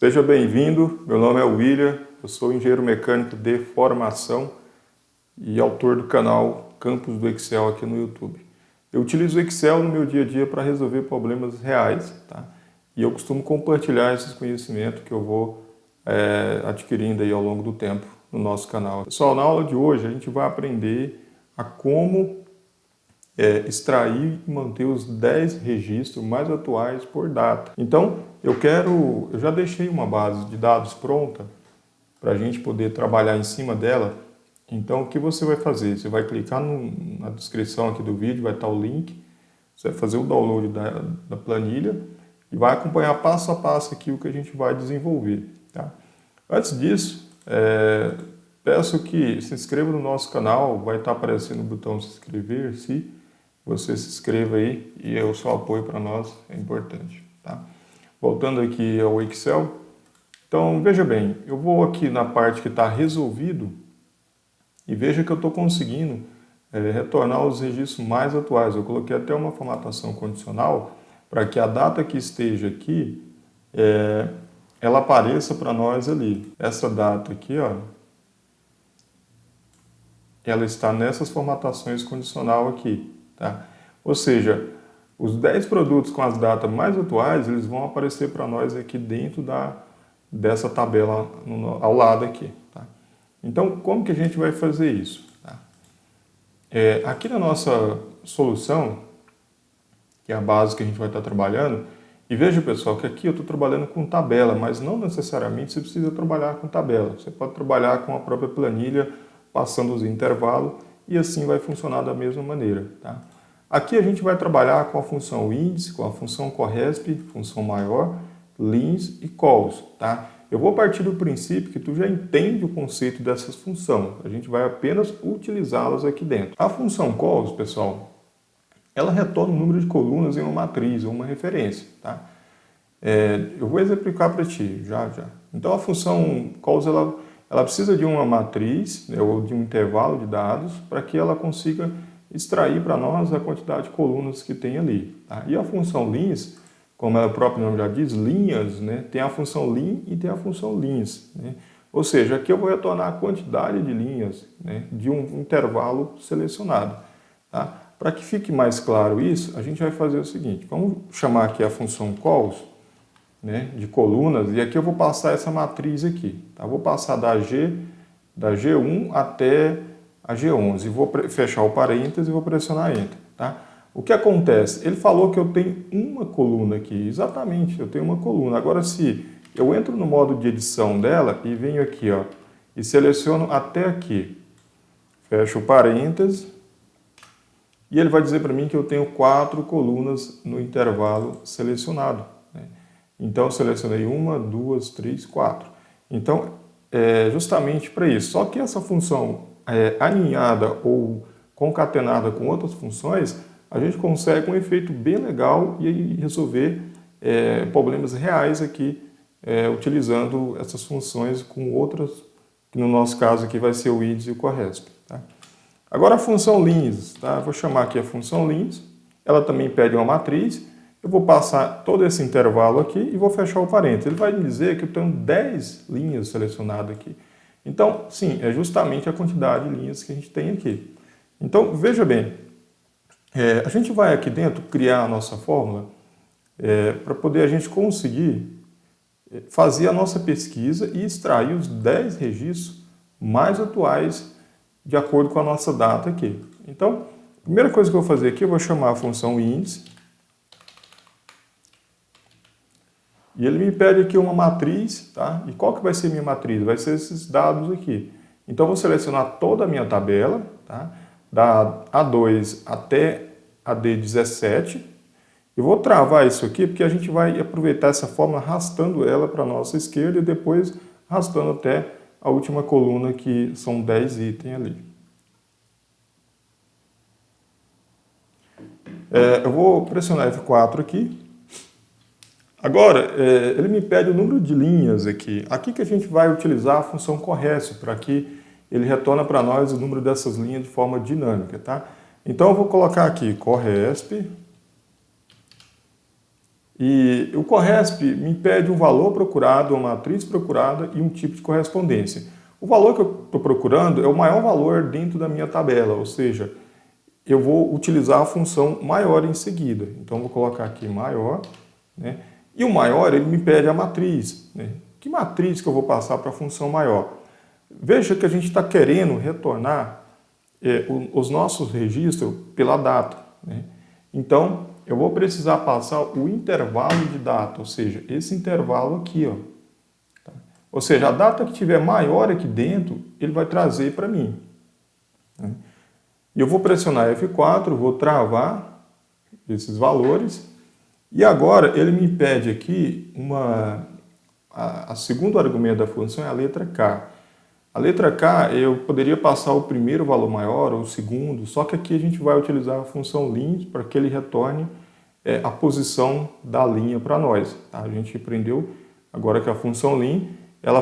Seja bem-vindo, meu nome é William, eu sou engenheiro mecânico de formação e autor do canal Campos do Excel aqui no YouTube. Eu utilizo o Excel no meu dia a dia para resolver problemas reais, tá? E eu costumo compartilhar esses conhecimentos que eu vou adquirindo aí ao longo do tempo no nosso canal. Pessoal, na aula de hoje a gente vai aprender a como extrair e manter os 10 registros mais atuais por data. Então, eu já deixei uma base de dados pronta para a gente poder trabalhar em cima dela. Então, o que você vai fazer? Você vai clicar na descrição aqui do vídeo, vai estar o link, você vai fazer o download da planilha e vai acompanhar passo a passo aqui o que a gente vai desenvolver. Tá? Antes disso, peço que se inscreva no nosso canal, vai estar aparecendo o botão se inscrever-se. Você se inscreva aí e o seu apoio para nós é importante. Tá? Voltando aqui ao Excel, então veja bem, eu vou aqui na parte que está resolvido e veja que eu estou conseguindo retornar os registros mais atuais. Eu coloquei até uma formatação condicional para que a data que esteja aqui, ela apareça para nós ali. Essa data aqui, ó, ela está nessas formatações condicional aqui. Tá? Ou seja, os 10 produtos com as datas mais atuais, eles vão aparecer para nós aqui dentro dessa tabela ao lado aqui. Tá? Então, como que a gente vai fazer isso? Tá? Aqui na nossa solução, que é a base que a gente vai estar trabalhando, e veja, pessoal, que aqui eu estou trabalhando com tabela, mas não necessariamente você precisa trabalhar com tabela. Você pode trabalhar com a própria planilha, passando os intervalos, e assim vai funcionar da mesma maneira. Tá? Aqui a gente vai trabalhar com a função índice, com a função corresp, função maior, lins e calls. Tá? Eu vou partir do princípio que tu já entende o conceito dessas funções. A gente vai apenas utilizá-las aqui dentro. A função calls, pessoal, ela retorna o número de colunas em uma matriz ou uma referência. Tá? Eu vou exemplificar para ti, já. Então a função calls, ela precisa de uma matriz, né, ou de um intervalo de dados para que ela consiga extrair para nós a quantidade de colunas que tem ali. Tá? E a função lins, como o próprio nome já diz, linhas, né, tem a função lin e tem a função lins. Né? Ou seja, aqui eu vou retornar a quantidade de linhas, né, de um intervalo selecionado. Tá? Para que fique mais claro isso, a gente vai fazer o seguinte, vamos chamar aqui a função calls, né, de colunas, e aqui eu vou passar essa matriz aqui. Tá? Vou passar da G1 até a G11. Vou fechar o parênteses e vou pressionar Enter. Tá? O que acontece? Ele falou que eu tenho uma coluna aqui. Exatamente, eu tenho uma coluna. Agora, se eu entro no modo de edição dela e venho aqui, ó, e seleciono até aqui, fecho o parênteses, e ele vai dizer para mim que eu tenho 4 colunas no intervalo selecionado. Né? Então, eu selecionei 1, 2, 3, 4. Então, justamente para isso. Só que essa função aninhada ou concatenada com outras funções, a gente consegue um efeito bem legal e resolver problemas reais aqui, utilizando essas funções com outras, que no nosso caso aqui vai ser o índice e o corresp. Tá? Agora a função lins, tá? Vou chamar aqui a função lins, ela também pede uma matriz. Eu vou passar todo esse intervalo aqui e vou fechar o parênteses. Ele vai me dizer que eu tenho 10 linhas selecionadas aqui. Então, sim, é justamente a quantidade de linhas que a gente tem aqui. Então, veja bem, a gente vai aqui dentro criar a nossa fórmula para poder a gente conseguir fazer a nossa pesquisa e extrair os 10 registros mais atuais de acordo com a nossa data aqui. Então, a primeira coisa que eu vou fazer aqui, eu vou chamar a função índice. E ele me pede aqui uma matriz, tá? E qual que vai ser a minha matriz? Vai ser esses dados aqui. Então, eu vou selecionar toda a minha tabela, tá? Da A2 até a D17. Eu vou travar isso aqui, porque a gente vai aproveitar essa fórmula arrastando ela para a nossa esquerda e depois arrastando até a última coluna, que são 10 itens ali. Eu vou pressionar F4 aqui. Agora, ele me pede o número de linhas aqui. Aqui que a gente vai utilizar a função corresp, para que ele retorne para nós o número dessas linhas de forma dinâmica. Tá? Então, eu vou colocar aqui corresp E o CORRESP me pede um valor procurado, uma matriz procurada e um tipo de correspondência. O valor que eu estou procurando é o maior valor dentro da minha tabela, ou seja, eu vou utilizar a função maior em seguida. Então, vou colocar aqui maior, né? E o maior, ele me pede a matriz, né? Que matriz que eu vou passar para a função maior? Veja que a gente está querendo retornar os nossos registros pela data, né? Então, eu vou precisar passar o intervalo de data, ou seja, esse intervalo aqui, ó. Tá? Ou seja, a data que tiver maior aqui dentro, ele vai trazer para mim, né? E eu vou pressionar F4, vou travar esses valores. E agora ele me pede aqui a segundo argumento da função é a letra K. A letra K eu poderia passar o primeiro valor maior ou o segundo, só que aqui a gente vai utilizar a função lim para que ele retorne a posição da linha para nós. Tá? A gente aprendeu agora que a função lim ela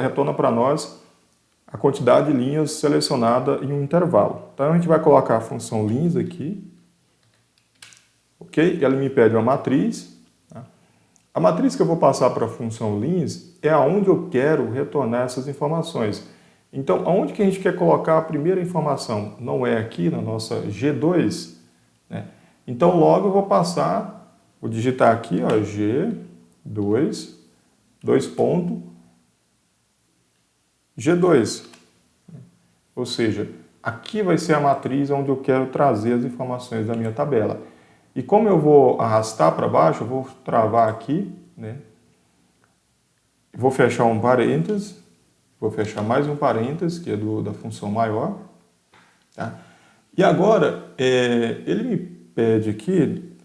retorna para nós a quantidade de linhas selecionada em um intervalo. Então a gente vai colocar a função lins aqui, ok? Ela me pede uma matriz. Tá? A matriz que eu vou passar para a função lins é aonde eu quero retornar essas informações. Então, aonde que a gente quer colocar a primeira informação? Não é aqui na nossa G2, né? Então logo eu vou digitar aqui, ó, G2, G2, ou seja, aqui vai ser a matriz onde eu quero trazer as informações da minha tabela. E como eu vou arrastar para baixo, eu vou travar aqui, né? Vou fechar um parênteses, vou fechar mais um parênteses, que é da função maior. Tá? E agora, ele me pede aqui,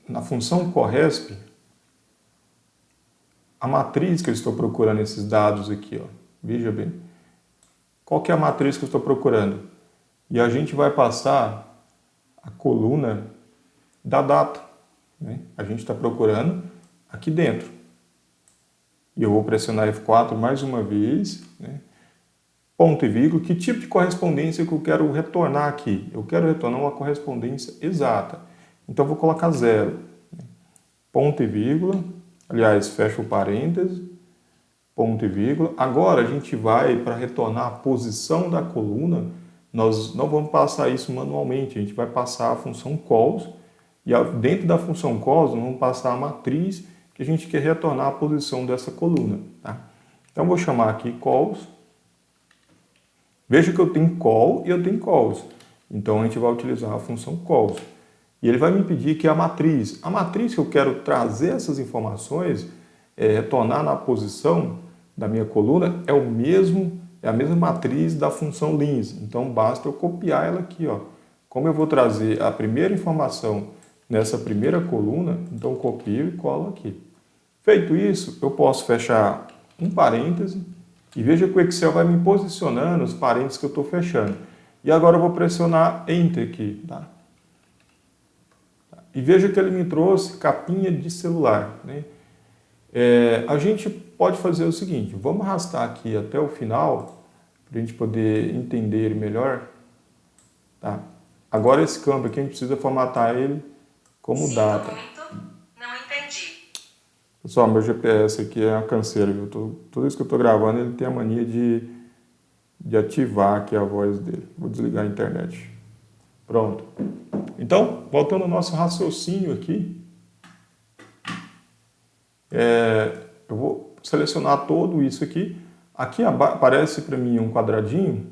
na função CORRESP, a matriz que eu estou procurando esses dados aqui, ó. Veja bem, qual que é a matriz que eu estou procurando? E a gente vai passar a coluna da data, né? A gente está procurando aqui dentro. E eu vou pressionar F4 mais uma vez, né? Ponto e vírgula. Que tipo de correspondência que eu quero retornar aqui? Eu quero retornar uma correspondência exata. Então, eu vou colocar 0. Ponto e vírgula. Aliás, fecha o parêntese. Ponto e vírgula. Agora a gente vai, para retornar a posição da coluna, nós não vamos passar isso manualmente, a gente vai passar a função calls, e dentro da função calls nós vamos passar a matriz que a gente quer retornar a posição dessa coluna. Tá? Então eu vou chamar aqui calls. Veja que eu tenho call e eu tenho calls. Então a gente vai utilizar a função calls. E ele vai me pedir que a matriz que eu quero trazer essas informações, retornar na posição da minha coluna, é a mesma matriz da função lins. Então basta eu copiar ela aqui, ó. Como eu vou trazer a primeira informação nessa primeira coluna, então eu copio e colo aqui. Feito isso, eu posso fechar um parêntese e veja que o Excel vai me posicionando os parênteses que eu estou fechando. E agora eu vou pressionar Enter aqui, tá? E veja que ele me trouxe capinha de celular, né? A gente pode fazer o seguinte, vamos arrastar aqui até o final, para a gente poder entender ele melhor. Tá? Agora esse campo aqui a gente precisa formatar ele como data. Não entendi. Pessoal, meu GPS aqui é uma canseira, viu? Tudo isso que eu estou gravando, ele tem a mania de ativar aqui a voz dele. Vou desligar a internet. Pronto. Então, voltando ao nosso raciocínio aqui, eu vou selecionar todo isso aqui. Aqui aparece para mim um quadradinho.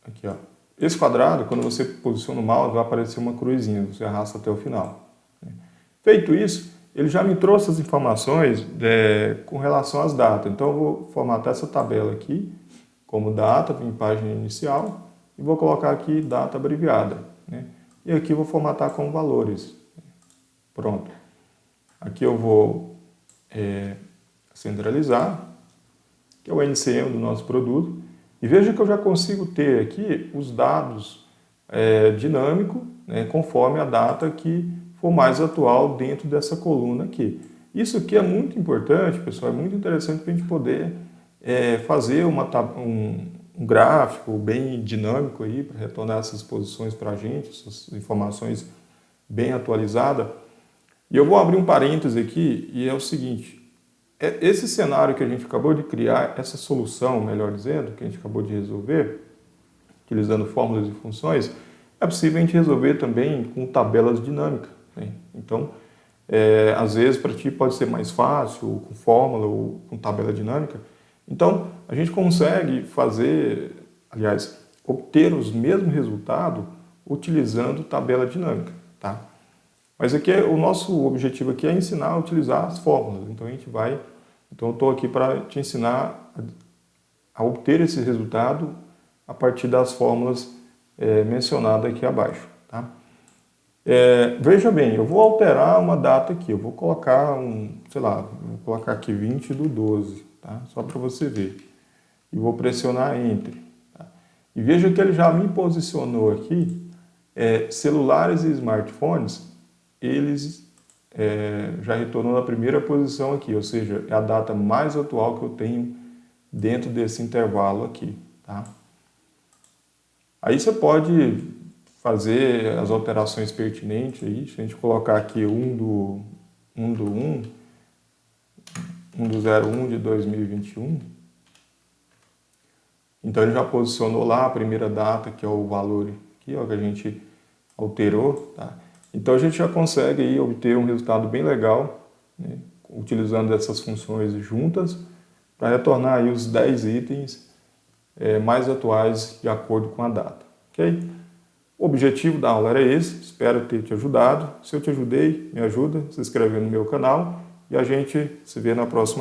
Aqui, ó. Esse quadrado, quando você posiciona o mouse, vai aparecer uma cruzinha. Você arrasta até o final. Feito isso, ele já me trouxe as informações com relação às datas. Então, eu vou formatar essa tabela aqui como data, em página inicial, e vou colocar aqui data abreviada, né? E aqui eu vou formatar com valores. Pronto. Aqui eu vou centralizar, que é o NCM do nosso produto. E veja que eu já consigo ter aqui os dados dinâmicos, né, conforme a data que for mais atual dentro dessa coluna aqui. Isso aqui é muito importante, pessoal, é muito interessante para a gente poder fazer um gráfico bem dinâmico aí para retornar essas posições para a gente, essas informações bem atualizadas. E eu vou abrir um parêntese aqui, e é o seguinte, esse cenário que a gente acabou de criar, essa solução, melhor dizendo, que a gente acabou de resolver, utilizando fórmulas e funções, é possível a gente resolver também com tabelas dinâmicas, né? Então, às vezes para ti pode ser mais fácil, com fórmula ou com tabela dinâmica. Então, a gente consegue fazer, aliás, obter os mesmos resultados utilizando tabela dinâmica, tá? Mas aqui o nosso objetivo aqui é ensinar a utilizar as fórmulas. Então eu estou aqui para te ensinar a obter esse resultado a partir das fórmulas mencionadas aqui abaixo, tá? Veja bem, eu vou alterar uma data aqui, eu vou colocar vou colocar aqui 20/12, tá? Só para você ver. E vou pressionar Enter. Tá? E veja que ele já me posicionou aqui, celulares e smartphones, eles já retornou na primeira posição aqui, ou seja, é a data mais atual que eu tenho dentro desse intervalo aqui, tá? Aí você pode fazer as alterações pertinentes aí, se a gente colocar aqui 1 do 01 de 2021, então ele já posicionou lá a primeira data, que é o valor aqui, ó, que a gente alterou, tá? Então a gente já consegue aí obter um resultado bem legal, né, utilizando essas funções juntas, para retornar aí os 10 itens mais atuais de acordo com a data, ok? O objetivo da aula era esse, espero ter te ajudado. Se eu te ajudei, me ajuda se inscrevendo no meu canal e a gente se vê na próxima aula.